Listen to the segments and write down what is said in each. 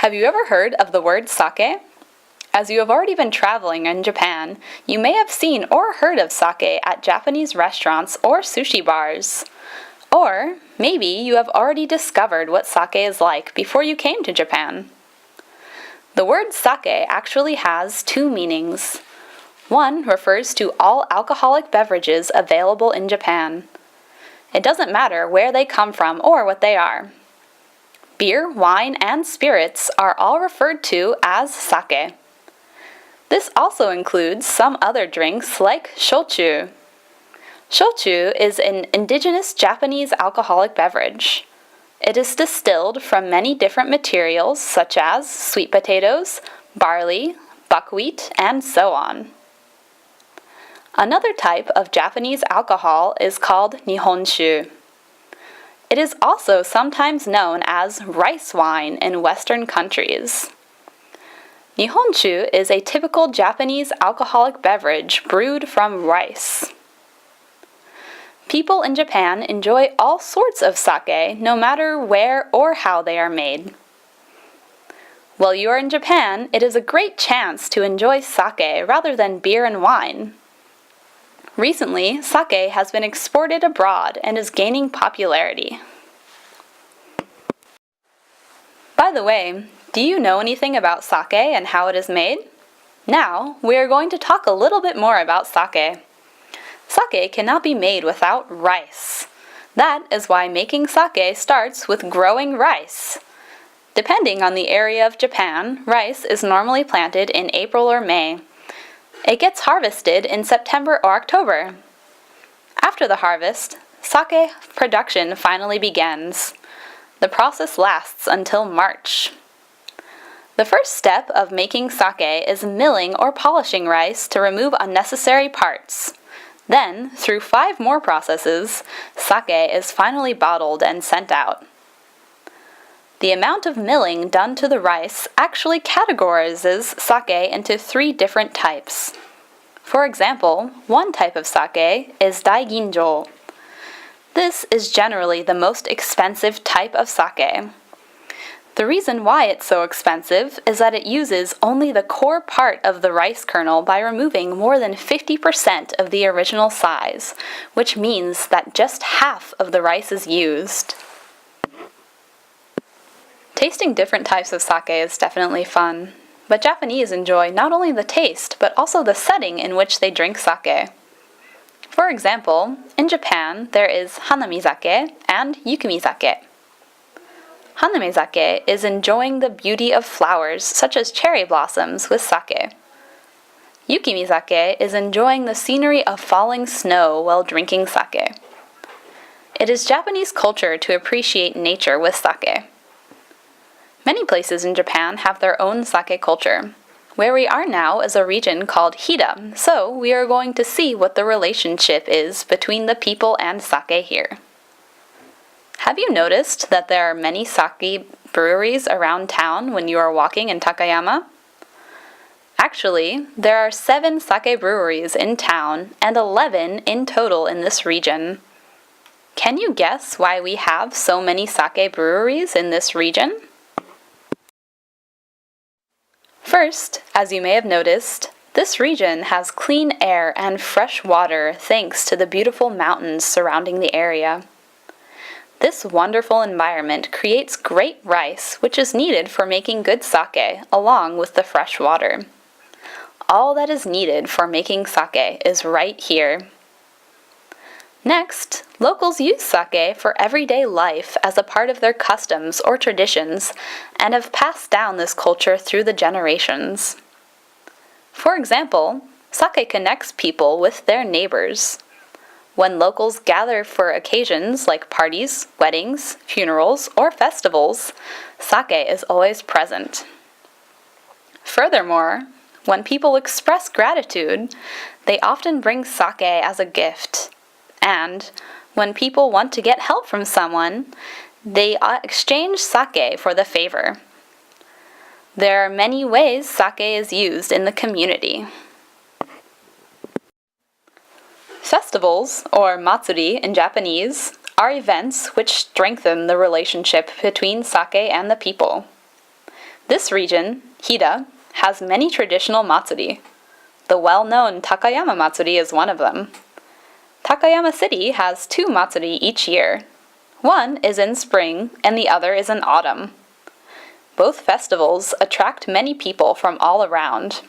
Have you ever heard of the word sake? As you have already been traveling in Japan, you may have seen or heard of sake at Japanese restaurants or sushi bars. Or maybe you have already discovered what sake is like before you came to Japan. The word sake actually has two meanings. One refers to all alcoholic beverages available in Japan. It doesn't matter where they come from or what they are. Beer, wine, and spirits are all referred to as sake. This also includes some other drinks like shochu. Shochu is an indigenous Japanese alcoholic beverage. It is distilled from many different materials such as sweet potatoes, barley, buckwheat, and so on. Another type of Japanese alcohol is called Nihonshu. It is also sometimes known as rice wine in Western countries. Nihonshu is a typical Japanese alcoholic beverage brewed from rice. People in Japan enjoy all sorts of sake, no matter where or how they are made. While you are in Japan, it is a great chance to enjoy sake rather than beer and wine. Recently, sake has been exported abroad and is gaining popularity. By the way, do you know anything about sake and how it is made? Now, we are going to talk a little bit more about sake. Sake cannot be made without rice. That is why making sake starts with growing rice. Depending on the area of Japan, rice is normally planted in April or May. It gets harvested in September or October. After the harvest, sake production finally begins. The process lasts until March. The first step of making sake is milling or polishing rice to remove unnecessary parts. Then, through 5 more processes, sake is finally bottled and sent out. The amount of milling done to the rice actually categorizes sake into 3 different types. For example, one type of sake is daiginjo. This is generally the most expensive type of sake. The reason why it's so expensive is that it uses only the core part of the rice kernel by removing more than 50% of the original size, which means that just half of the rice is used. Tasting different types of sake is definitely fun, but Japanese enjoy not only the taste, but also the setting in which they drink sake. For example, in Japan, there is hanami-sake and yukimi-sake. Hanami-sake is enjoying the beauty of flowers such as cherry blossoms with sake. Yukimi-sake is enjoying the scenery of falling snow while drinking sake. It is Japanese culture to appreciate nature with sake. Many places in Japan have their own sake culture. Where we are now is a region called Hida, so we are going to see what the relationship is between the people and sake here. Have you noticed that there are many sake breweries around town when you are walking in Takayama? Actually, there are 7 sake breweries in town and 11 in total in this region. Can you guess why we have so many sake breweries in this region? First, as you may have noticed, this region has clean air and fresh water thanks to the beautiful mountains surrounding the area. This wonderful environment creates great rice, which is needed for making good sake, along with the fresh water. All that is needed for making sake is right here. Next, locals use sake for everyday life as a part of their customs or traditions and have passed down this culture through the generations. For example, sake connects people with their neighbors. When locals gather for occasions like parties, weddings, funerals, or festivals, sake is always present. Furthermore, when people express gratitude, they often bring sake as a gift. And when people want to get help from someone, they exchange sake for the favor. There are many ways sake is used in the community. Festivals, or matsuri in Japanese, are events which strengthen the relationship between sake and the people. This region, Hida, has many traditional matsuri. The well-known Takayama Matsuri is one of them. Takayama City has 2 matsuri each year. One is in spring and the other is in autumn. Both festivals attract many people from all around.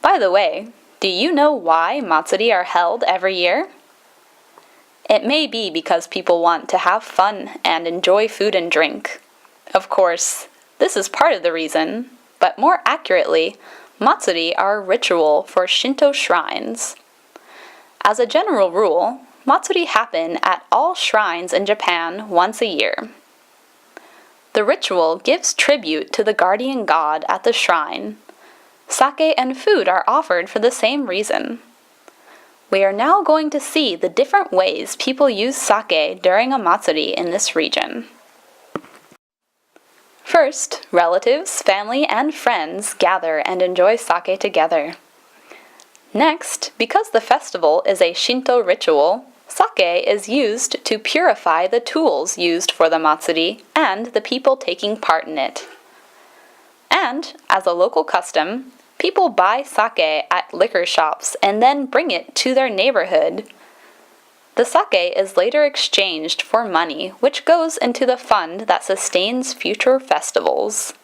By the way, do you know why matsuri are held every year? It may be because people want to have fun and enjoy food and drink. Of course, this is part of the reason, but more accurately, matsuri are a ritual for Shinto shrines. As a general rule, matsuri happen at all shrines in Japan once a year. The ritual gives tribute to the guardian god at the shrine. Sake and food are offered for the same reason. We are now going to see the different ways people use sake during a matsuri in this region. First, relatives, family, and friends gather and enjoy sake together. Next, because the festival is a Shinto ritual, sake is used to purify the tools used for the matsuri and the people taking part in it. And, as a local custom, people buy sake at liquor shops and then bring it to their neighborhood. The sake is later exchanged for money, which goes into the fund that sustains future festivals.